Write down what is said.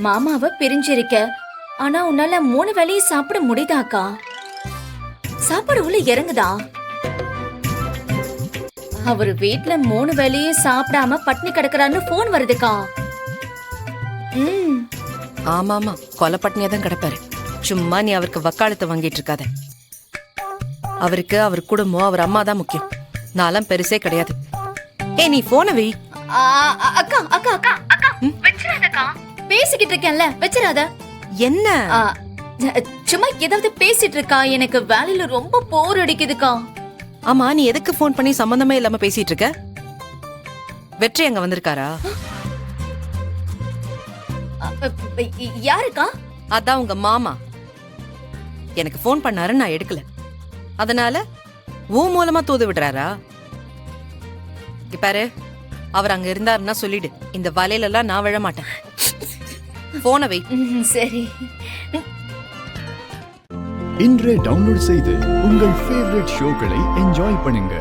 மாமாவை பிரிஞ்சிருக்க, ஆனா உன்னால 3 வேளையும் சாப்பிட முடியுதாக்கா? சாப்பாடு உள்ள இறங்குதா? அவரு வீட்ல 3 வேளையும் சாப்பிடாம பட்னி கிடக்குறான்னு போன் வருதுக்கா. ஆமாமா, கொலை பட்னியா தான் கிடப்பாரு. சும்மா நீ அவருக்கு வக்காலத்தை வாங்கிட்டு இருக்காத. அவருக்கு அவர் குடும்பம், அவர் அம்மா தான் முக்கியம். நான்லாம் பெருசே கிடையாது. நீ போனை வை. அக்கா அக்கா அக்கா அக்கா வெச்சிராதக்கா. பேசிக்கிட்டு இருக்கேன்ல, வெச்சிராத. என்ன? சும்மா ஏதாவது பேசிட்டு இருக்கா. எனக்கு வேலையில ரொம்ப போர் அடிக்குதுக்கா. ஆமா, நீ எதுக்கு போன் பண்ணி சம்பந்தமே இல்லாம பேசிட்டு இருக்க? வெற்றி அங்க வந்திருக்காரா? யாருக்கா? அதான் உங்க மாமா. எனக்கு போன் பண்ணாரு, நான் எடுக்கல. அதனால உன் மூலமா தூது விடுறாரா? பாரு, அவர் அங்க இருந்தாருன்னா சொல்லிடு, இந்த வலையில எல்லாம் நான் விழ மாட்டேன். போன வை. சரி. இன்றே டவுன்லோட் செய்து உங்கள் ஃபேவரட் ஷோக்களை என்ஜாய் பண்ணுங்க.